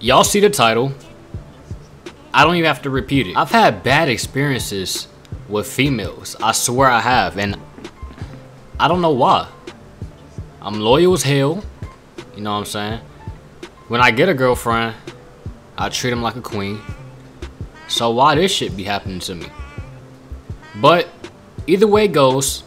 y'all see the title. I don't even have to repeat it. I've had bad experiences with females. I swear I have, and I don't know why. I'm loyal as hell. You know what I'm saying? When I get a girlfriend, I treat them like a queen. So why this shit be happening to me? But either way it goes,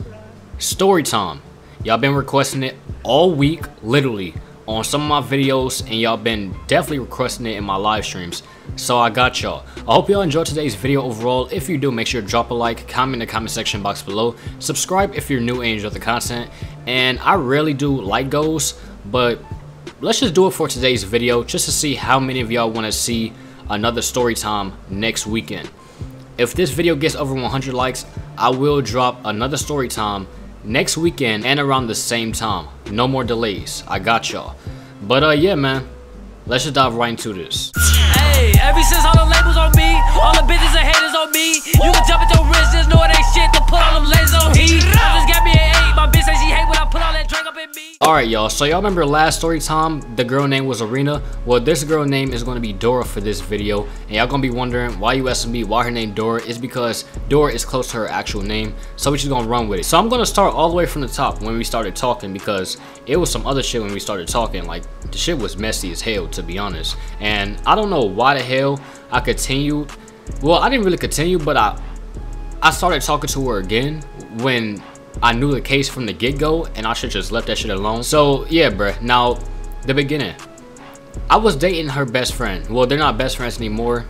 story time. Y'all been requesting it all week, literally, on some of my videos, and y'all been definitely requesting it in my live streams. So I got y'all. I hope y'all enjoyed today's video overall. If you do, make sure to drop a like, comment in the comment section box below, subscribe if you're new and enjoy the content. And I rarely do like goals, but let's just do it for today's video, just to see how many of y'all want to see another story time next weekend. If this video gets over 100 likes, I will drop another story time next weekend and around the same time. No more delays. I got y'all. But yeah, man, let's just dive right into this. Hey, ever since all the labels on me, all the bitches and haters on me, you can jump at your wrist, just know it ain't shit to put all them lasers on heat. I just got me an 8, my bitch say she hate when I put all that drink up in me. Alright y'all, so y'all remember last story time, the girl name was Arena? Well, this girl name is going to be Dora for this video, and y'all going to be wondering why YUSMB, why her name Dora, is because Dora is close to her actual name, so we're just going to run with it. So I'm going to start all the way from the top when we started talking, because it was some other shit when we started talking. Like, the shit was messy as hell, to be honest, and I don't know why the hell I continued. Well, I didn't really continue, but I started talking to her again when I knew the case from the get-go, and I should just left that shit alone. So yeah, bruh. Now, the beginning, I was dating her best friend. Well, they're not best friends anymore.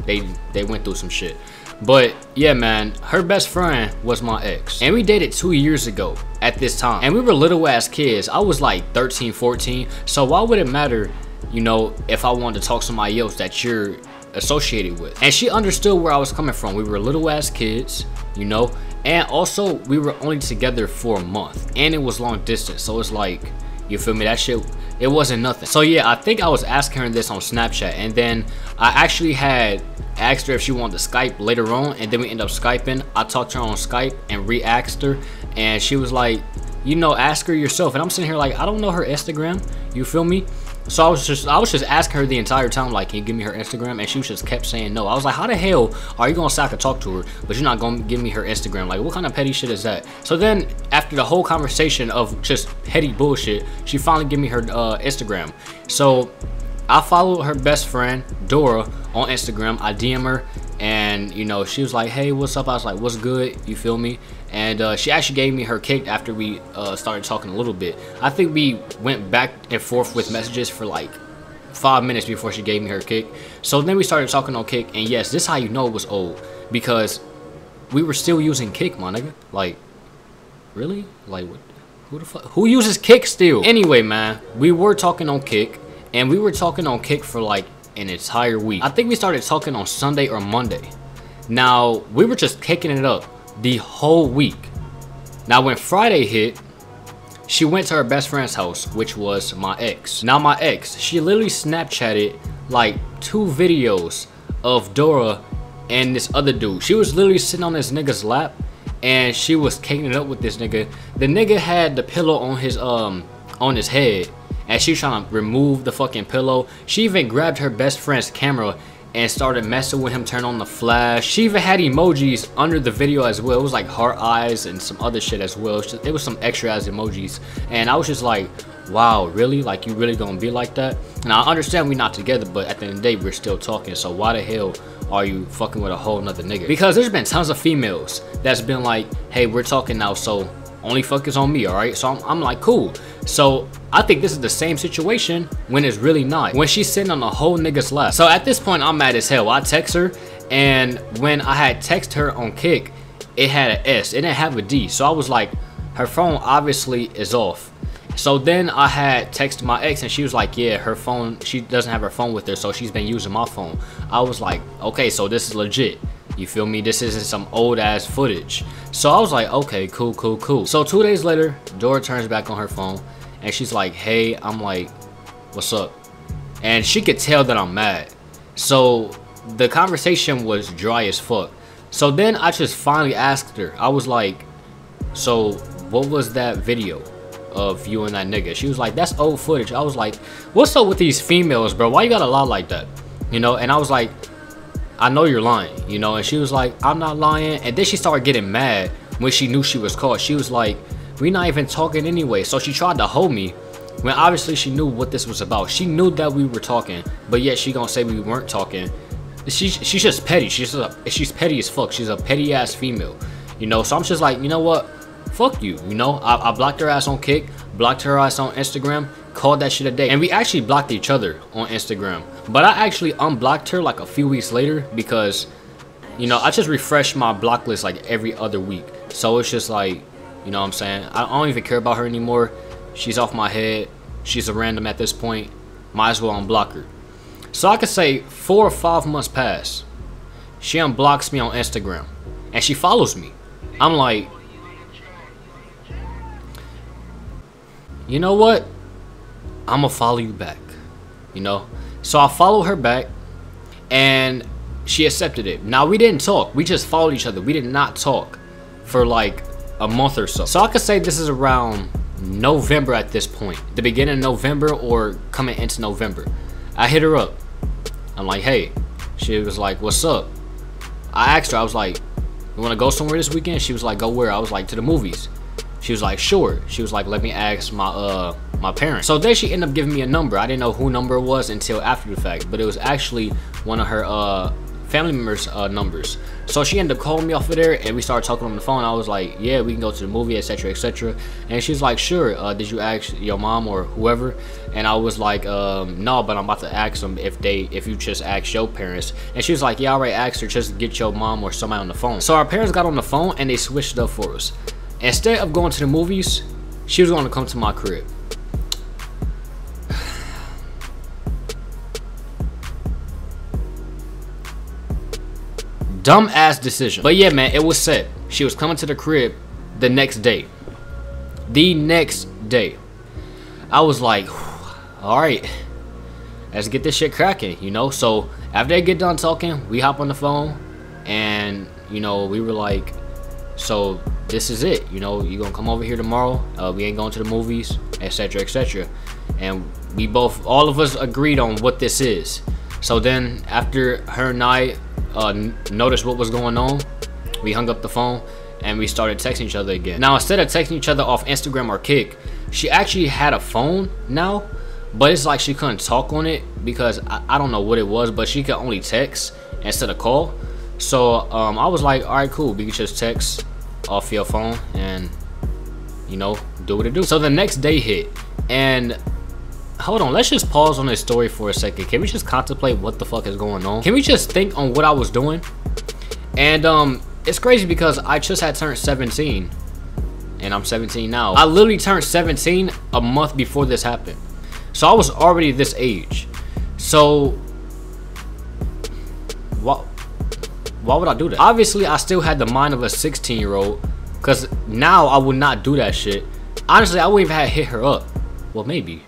They went through some shit. But yeah, man, her best friend was my ex, and we dated 2 years ago at this time, and we were little ass kids. I was like 13, 14. So why would it matter, you know, if I wanted to talk to somebody else that you're associated with? And she understood where I was coming from. We were little ass kids, you know, and also we were only together for a month, and it was long distance, so it's like, you feel me, that shit, it wasn't nothing. So yeah, I think I was asking her this on Snapchat, and then I actually had asked her if she wanted to Skype later on, and then we ended up Skyping. I talked to her on Skype and re-asked her, and she was like, you know, ask her yourself. And I'm sitting here like, I don't know her Instagram, you feel me? So I was just asking her the entire time, like, can you give me her Instagram? And she just kept saying no. I was like, how the hell are you gonna say I could talk to her, but you're not gonna give me her Instagram? Like, what kind of petty shit is that? So then, after the whole conversation of just petty bullshit, she finally gave me her Instagram. So I followed her best friend Dora on Instagram. I DM her, and you know, she was like, hey, what's up? I was like, what's good? You feel me? And she actually gave me her kick after we started talking a little bit. I think we went back and forth with messages for like 5 minutes before she gave me her kick. So then we started talking on kick, and yes, this is how you know it was old, because we were still using kick, my nigga. Like, really? Like, what? Who the fuck? Who uses kick still? Anyway, man, we were talking on kick, and we were talking on kick for like an entire week. I think we started talking on Sunday or Monday. Now, we were just kicking it up the whole week. Now, when Friday hit, she went to her best friend's house, which was my ex. Now, my ex, she literally Snapchatted like 2 videos of Dora and this other dude. She was literally sitting on this nigga's lap, and she was kicking it up with this nigga. The nigga had the pillow on his head, and she was trying to remove the fucking pillow. She even grabbed her best friend's camera and started messing with him, turn on the flash. She even had emojis under the video as well. It was like heart eyes and some other shit as well. It was some extra ass emojis, and I was just like, wow, really? Like, you really gonna be like that? And I understand we're not together, but at the end of the day, we're still talking. So why the hell are you fucking with a whole nother nigga? Because there's been tons of females that's been like, hey, we're talking now, so only focus on me, all right? So I'm like, cool. So I think this is the same situation when it's really not, when she's sitting on a whole nigga's lap. So at this point, I'm mad as hell. I text her, and when I had text her on kick, it had an S, it didn't have a D. So I was like, her phone obviously is off. So then I had texted my ex, and she was like, yeah, her phone, she doesn't have her phone with her, so she's been using my phone. I was like, okay, so this is legit. You feel me? This isn't some old ass footage. So I was like, okay, cool, cool, cool. So 2 days later, Dora turns back on her phone, and she's like, hey. I'm like, what's up? And she could tell that I'm mad. So the conversation was dry as fuck. So then I just finally asked her. I was like, so what was that video? of you and that nigga. She was like, that's old footage. I was like, what's up with these females, bro? Why you gotta lie like that? You know, and I was like, I know you're lying, you know. And she was like, I'm not lying. And then she started getting mad when she knew she was caught. She was like, we're not even talking anyway. So she tried to hold me when obviously she knew what this was about. She knew that we were talking, but yet she gonna say we weren't talking. She's just petty. She's petty as fuck. She's a petty ass female, you know. So I'm just like, you know what, fuck you, you know. I blocked her ass on Kick, blocked her ass on Instagram, called that shit a day. And we actually blocked each other on Instagram, but I actually unblocked her like a few weeks later because, you know, I just refresh my block list like every other week. So it's just like, you know what I'm saying, I don't even care about her anymore. She's off my head. She's a random at this point. Might as well unblock her. So I could say 4 or 5 months pass. She unblocks me on Instagram and she follows me. I'm like, you know what? I'm gonna follow you back, you know. So I follow her back and she accepted it. Now we didn't talk. We just followed each other. We did not talk for like a month or so. So I could say this is around November at this point, the beginning of November or coming into November. I hit her up. I'm like, hey. She was like, what's up? I asked her, I was like, you want to go somewhere this weekend? She was like, go where? I was like, to the movies. She was like, sure. She was like, let me ask my my parents. So then she ended up giving me a number. I didn't know who number it was until after the fact, but it was actually one of her family members' numbers. So she ended up calling me off of there and we started talking on the phone. I was like, yeah, we can go to the movie, etc, etc. And she's like, sure. Did you ask your mom or whoever? And I was like, no, but I'm about to ask them if you just ask your parents. And she was like, yeah, I already asked her, just get your mom or somebody on the phone. So our parents got on the phone and they switched up for us. Instead of going to the movies, she was going to come to my crib. Dumb ass decision. But yeah, man, it was set. She was coming to the crib the next day. The next day. I was like, alright, let's get this shit cracking, you know. So after they get done talking, we hop on the phone and, you know, we were like, so this is it, you know, you gonna come over here tomorrow, we ain't going to the movies, etc, etc. And we both, all of us agreed on what this is. So then after her and I noticed what was going on, we hung up the phone and we started texting each other again. Now instead of texting each other off Instagram or Kick, she actually had a phone now, but it's like she couldn't talk on it because I don't know what it was, but she could only text instead of call. So I was like, all right, cool, we can just text off your phone and, you know, do what it do. So the next day hit, and hold on, let's just pause on this story for a second. Can we just contemplate what the fuck is going on? Can we just think on what I was doing? And it's crazy because I just had turned 17 and I'm 17 now. I literally turned 17 a month before this happened. So I was already this age. So why would I do that? Obviously I still had the mind of a 16-year-old, because now I would not do that shit. Honestly, I wouldn't even have hit her up. Well, maybe.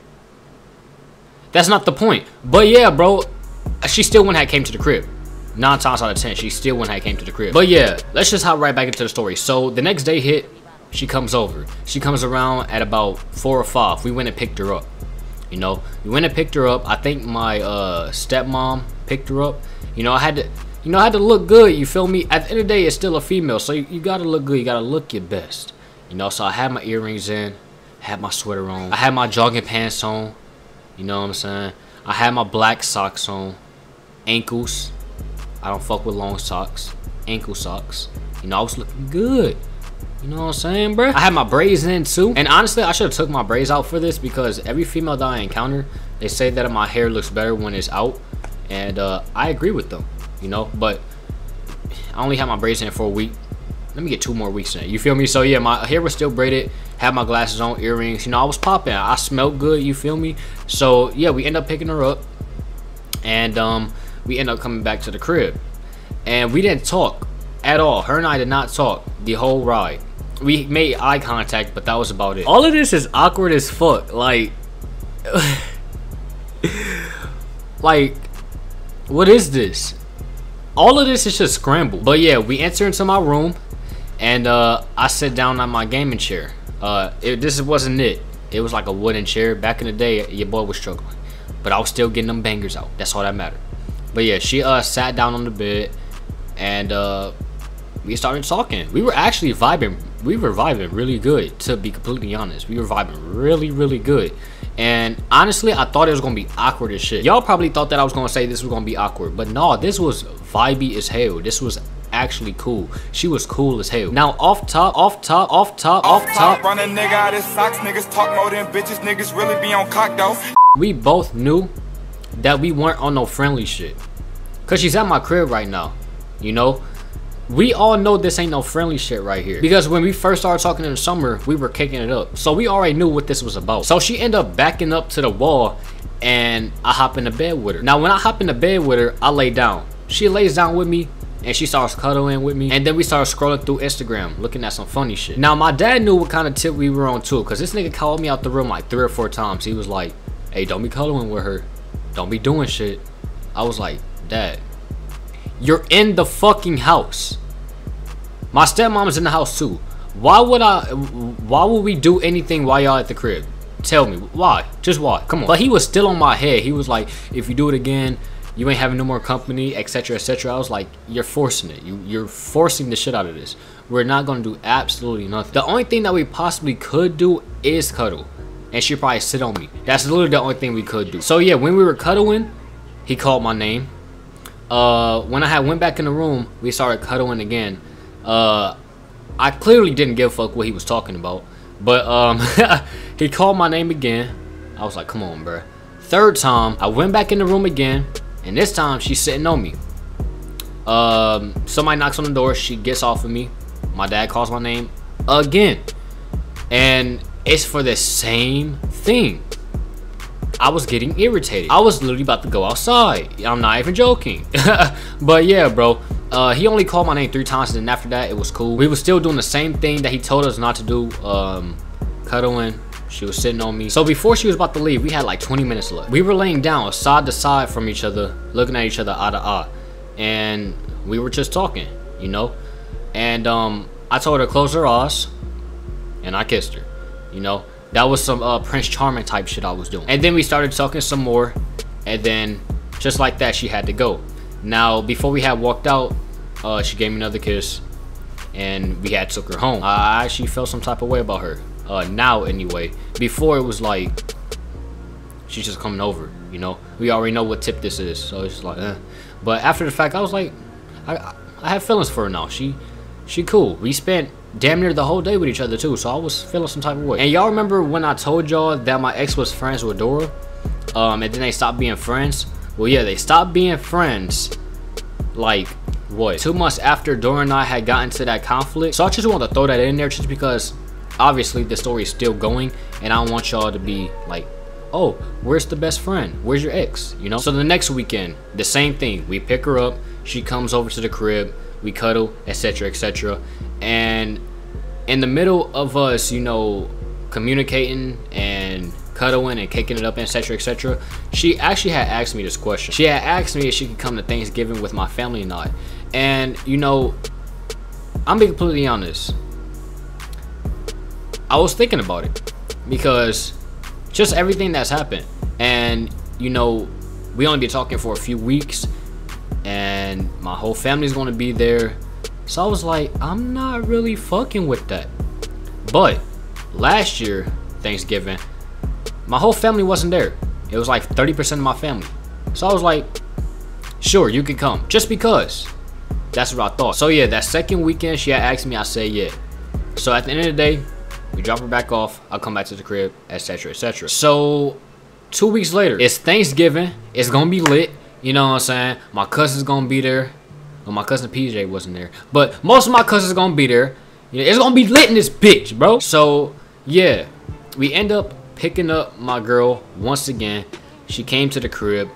That's not the point. But yeah, bro, she still wouldn't have came to the crib. 9 times out of 10, she still wouldn't have came to the crib. But yeah, let's just hop right back into the story. So the next day hit, she comes over. She comes around at about 4 or 5. We went and picked her up. You know, we went and picked her up. I think my stepmom picked her up. You know, I had to look good, you feel me? At the end of the day, it's still a female, so you gotta look good, you gotta look your best. You know, so I had my earrings in, had my sweater on, I had my jogging pants on, you know what I'm saying? I had my black socks on, ankles, I don't fuck with long socks, ankle socks. You know, I was looking good. You know what I'm saying, bruh? I had my braids in too. And honestly, I should have took my braids out for this, because every female that I encounter, they say that my hair looks better when it's out. And I agree with them, you know, but I only had my braids in for a week. Let me get 2 more weeks in it, you feel me? So yeah, my hair was still braided, had my glasses on, earrings, you know, I was popping, I smelled good, you feel me? So yeah, we end up picking her up, and we end up coming back to the crib, and we didn't talk at all. Her and I did not talk the whole ride. We made eye contact, but that was about it. All of this is awkward as fuck, like like, what is this? All of this is just scrambled. But yeah, we enter into my room, and I sit down on my gaming chair. This wasn't it. It was like a wooden chair. Back in the day, your boy was struggling, but I was still getting them bangers out. That's all that mattered. But yeah, she sat down on the bed, and we started talking. We were actually vibing. We were vibing really good, to be completely honest. We were vibing really good. And honestly, I thought it was gonna be awkward as shit. Y'all probably thought that I was gonna say this was gonna be awkward, but no, this was vibey as hell. This was actually cool. She was cool as hell. Now off top. Run a nigga out his socks, niggas talk more than bitches, niggas really be on cock though. We both knew that we weren't on no friendly shit, cause she's at my crib right now, you know. We all know this ain't no friendly shit right here, because when we first started talking in the summer, we were kicking it up, so we already knew what this was about. So she ended up backing up to the wall, and I hop in the bed with her. Now when I hop in the bed with her, I lay down. She lays down with me, and she starts cuddling with me, and then we started scrolling through Instagram looking at some funny shit. Now my dad knew what kind of tip we were on too, because this nigga called me out the room like 3 or 4 times. He was like, hey, don't be cuddling with her, don't be doing shit. I was like, Dad, you're in the fucking house. My stepmom's in the house too. Why would we do anything while y'all at the crib? Tell me why. Just why? Come on. But he was still on my head. He was like, if you do it again, you ain't having no more company, etc, etc. I was like, you're forcing it. You're forcing the shit out of this. We're not gonna do absolutely nothing. The only thing that we possibly could do is cuddle, and she'd probably sit on me. That's literally the only thing we could do. So yeah, when we were cuddling, he called my name. When I went back in the room, we started cuddling again. I clearly didn't give a fuck what he was talking about, but he called my name again. I was like, come on, bruh. Third time, I went back in the room again, and this time she's sitting on me. Somebody knocks on the door. She gets off of me. My dad calls my name again, and it's for the same thing. I was getting irritated. I was literally about to go outside. I'm not even joking. But yeah, bro. He only called my name 3 times, and then after that, it was cool. We were still doing the same thing that he told us not to do. Cuddling. She was sitting on me. So before she was about to leave, we had like 20 minutes left. We were laying down side to side from each other, looking at each other eye to eye, and we were just talking, you know. And I told her to close her eyes, and I kissed her, you know. That was some Prince Charming type shit I was doing. And then we started talking some more, and then just like that, she had to go. Now before we had walked out, she gave me another kiss, and we had took her home. I actually felt some type of way about her. Now anyway. Before it was like, she's just coming over, you know. We already know what tip this is, so it's just like, eh. But after the fact, I was like, I have feelings for her now. She cool. We spent damn near the whole day with each other too, so I was feeling some type of way. And y'all remember when I told y'all that my ex was friends with Dora, and then they stopped being friends? Well, yeah, they stopped being friends like what, 2 months after Dora and I had gotten to that conflict. So I just want to throw that in there, just because obviously the story is still going, and I don't want y'all to be like, oh, where's the best friend, where's your ex, you know. So the next weekend, the same thing. We pick her up, she comes over to the crib, we cuddle, etc, etc. And in the middle of us, you know, communicating and cuddling and kicking it up, etc, etc, she actually had asked me this question. She had asked me if she could come to Thanksgiving with my family and I. And you know, I'm being completely honest, I was thinking about it, because just everything that's happened, and you know, we only been talking for a few weeks, and my whole family's going to be there. So I was like, I'm not really fucking with that. But last year Thanksgiving, my whole family wasn't there. It was like 30% of my family. So I was like, sure, you can come, just because that's what I thought. So yeah, that second weekend she had asked me, I said yeah. So at the end of the day, we drop her back off, I'll come back to the crib, etc, etc. So 2 weeks later, it's Thanksgiving. It's gonna be lit, you know what I'm saying. My cousin's gonna be there. Well, my cousin PJ wasn't there, but most of my cousins are gonna be there. You know, it's gonna be lit in this bitch, bro. So yeah, we end up picking up my girl once again. She came to the crib.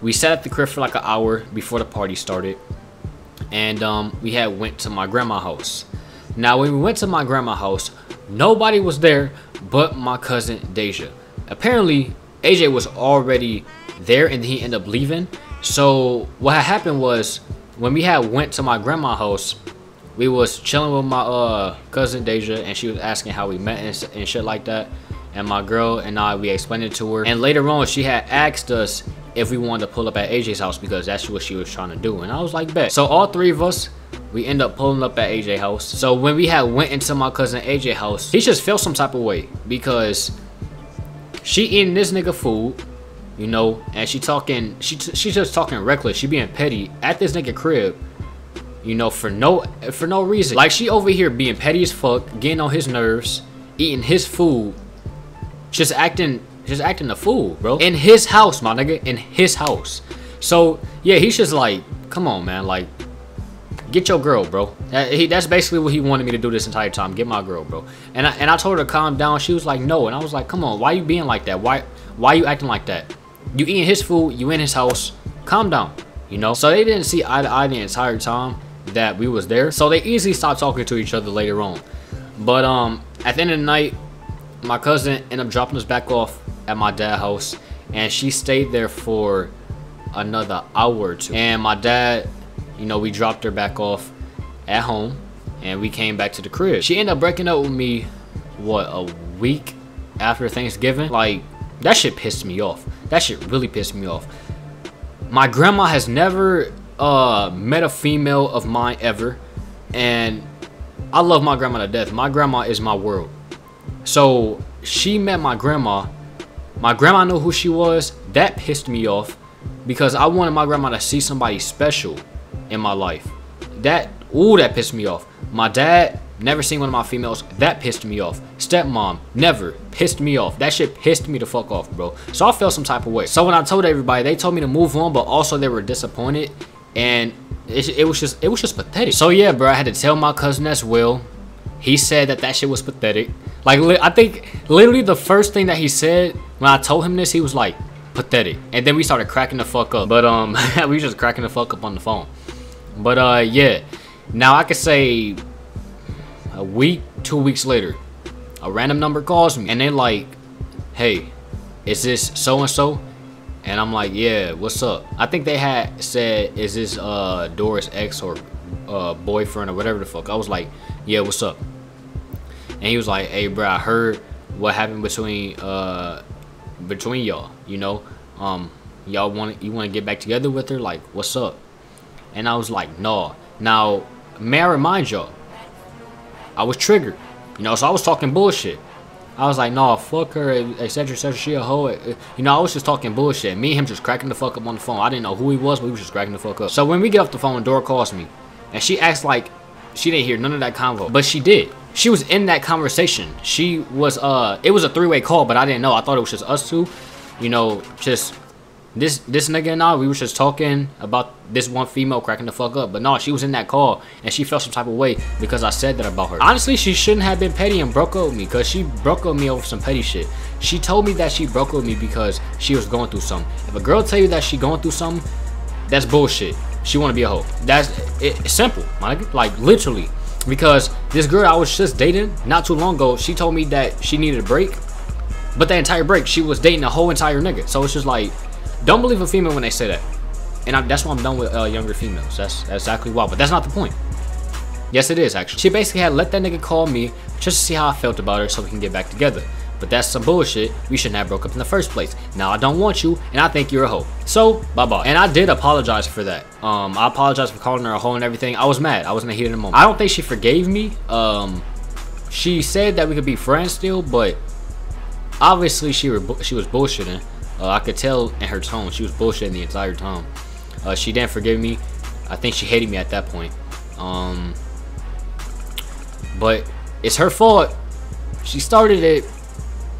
We sat at the crib for like an hour before the party started, and we had went to my grandma's house. Now when we went to my grandma's house, nobody was there but my cousin Deja. Apparently AJ was already there, and he ended up leaving. So what had happened was, when we had went to my grandma's house, we was chilling with my cousin Deja, and she was asking how we met and shit like that. and my girl and I, we explained it to her. And later on, she had asked us if we wanted to pull up at AJ's house because that's what she was trying to do. And I was like, bet. So all three of us, we end up pulling up at AJ's house. So when we had went into my cousin AJ's house, he just felt some type of way because she eating this nigga food, you know, and she just talking reckless. She being petty at this nigga crib, you know, for no reason. Like, she over here being petty as fuck, getting on his nerves, eating his food, just acting a fool, bro. In his house, my nigga, in his house. So yeah, he's just like, come on, man, like, get your girl, bro. That's basically what he wanted me to do this entire time. Get my girl, bro. And I told her to calm down. She was like, no. And I was like, come on, why you being like that? Why you acting like that? You eating his food, you in his house. Calm down, you know. So they didn't see eye to eye the entire time that we was there. So they easily stopped talking to each other later on. But at the end of the night, my cousin ended up dropping us back off at my dad's house, and she stayed there for another hour or two. And my dad, you know, we dropped her back off at home, and we came back to the crib. She ended up breaking up with me, what, a week after Thanksgiving? Like, that shit pissed me off. That shit really pissed me off. My grandma has never met a female of mine ever, and I love my grandma to death. My grandma is my world. So she met my grandma. My grandma knew who she was. That pissed me off because I wanted my grandma to see somebody special in my life. That pissed me off. My dad never seen one of my females. That pissed me off. Stepmom never. Pissed me off. That shit pissed me the fuck off, bro. So I felt some type of way. So when I told everybody, they told me to move on, but also they were disappointed, and it was just pathetic. So yeah, bro, I had to tell my cousin as well. He said that shit was pathetic. Like, I think literally the first thing that he said when I told him this, he was like, pathetic. And then we started cracking the fuck up. But we was just cracking the fuck up on the phone. But yeah, now I could say a week, 2 weeks later, a random number calls me and they like, hey, is this so and so? And I'm like, yeah, what's up? I think they had said, is this Doris' ex or boyfriend or whatever the fuck. I was like, yeah, what's up? And he was like, hey, bro, I heard what happened between y'all, you know. You want to get back together with her? Like, what's up? And I was like, no. Now, may I remind y'all, I was triggered, you know, so I was talking bullshit. I was like, no, fuck her, etc, etc, she a hoe. You know, I was just talking bullshit. Me and him just cracking the fuck up on the phone. I didn't know who he was, but we was just cracking the fuck up. So when we get off the phone, Dora calls me, and she acts like she didn't hear none of that convo, but she did. She was in that conversation. She was, it was a three-way call, but I didn't know. I thought it was just us two, you know, just this nigga and I, we were just talking about this one female cracking the fuck up. But no, she was in that call, and she felt some type of way because I said that about her. Honestly, she shouldn't have been petty and broke up with me, because she broke up with me over some petty shit. She told me that she broke up with me because she was going through something. If a girl tell you that she going through something, that's bullshit. She want to be a hoe. That's it, simple, like literally. Because this girl I was just dating not too long ago, she told me that she needed a break, but the entire break she was dating a whole entire nigga. So it's just like, don't believe a female when they say that. And that's why I'm done with younger females. That's exactly why. But that's not the point. Yes, it is actually. She basically had let that nigga call me just to see how I felt about her so we can get back together. But that's some bullshit. We shouldn't have broke up in the first place. Now I don't want you, and I think you're a hoe. So bye-bye. And I did apologize for that. I apologized for calling her a hoe and everything. I was mad. I was in the heat of the moment. I don't think she forgave me. She said that we could be friends still, but obviously she was bullshitting. I could tell in her tone she was bullshitting the entire time. She didn't forgive me. I think she hated me at that point. But it's her fault. She started it.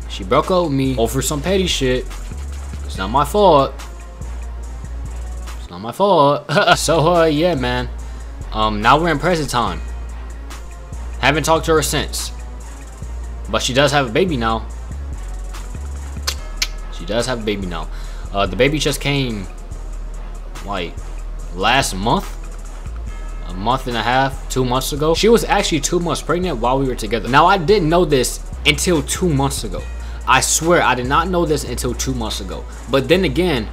She broke up with me over some petty shit. It's not my fault. It's not my fault. So yeah, man. Now we're in present time. Haven't talked to her since. But she does have a baby now. She does have a baby now. The baby just came like last month. A month and a half, 2 months ago. She was actually 2 months pregnant while we were together. Now I didn't know this until 2 months ago. I swear I did not know this until 2 months ago. But then again,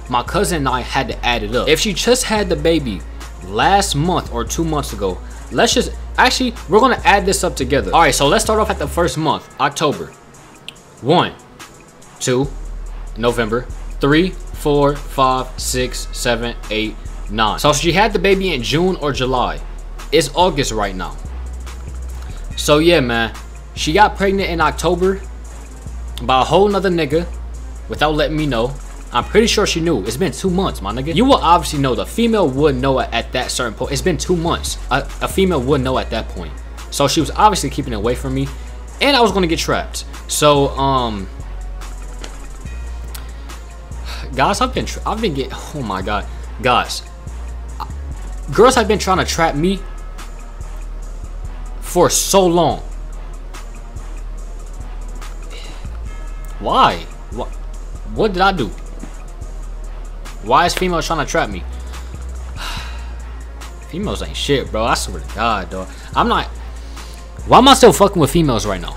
my cousin and I had to add it up. If she just had the baby last month or 2 months ago, let's just, actually, we're gonna add this up together. All right, so let's start off at the first month, October. 1, 2, November, 3, 4, 5, 6, 7, 8, 9. So she had the baby in June or July. It's August right now. So yeah, man, she got pregnant in October by a whole nother nigga without letting me know. I'm pretty sure she knew. It's been 2 months, my nigga. You will obviously know. The female would know at that certain point. It's been 2 months. A female would know at that point. So she was obviously keeping it away from me, and I was gonna get trapped. So guys, I've been getting, oh my god, guys, girls have been trying to trap me for so long. Why? What did I do? Why is females trying to trap me? Females ain't shit, bro. I swear to God, dog. Why am I still fucking with females right now?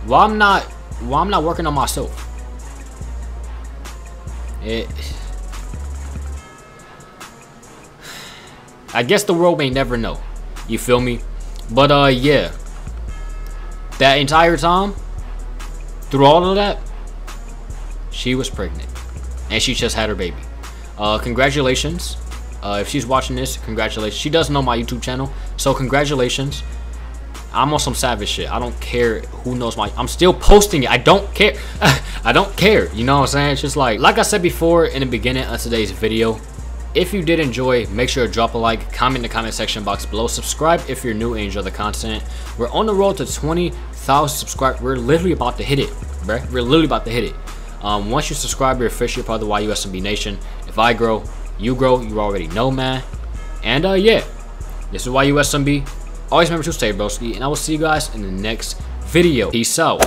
Why I'm not working on myself? I guess the world may never know. You feel me? But yeah. That entire time, through all of that, she was pregnant. And she just had her baby. Congratulations. If she's watching this, congratulations. She does know my YouTube channel, so congratulations. I'm on some savage shit. I don't care who knows I'm still posting it. I don't care. I don't care. You know what I'm saying? It's just like I said before in the beginning of today's video, if you did enjoy, make sure to drop a like, comment in the comment section box below, subscribe if you're new and enjoy the content. We're on the road to 20,000 subscribers. We're literally about to hit it, bruh. We're literally about to hit it. Once you subscribe, you're officially part of the Y.U.S.M.B Nation. If I grow, you already know, man. And yeah, this is Y.U.S.M.B. Always remember to stay broski, and I will see you guys in the next video. Peace out.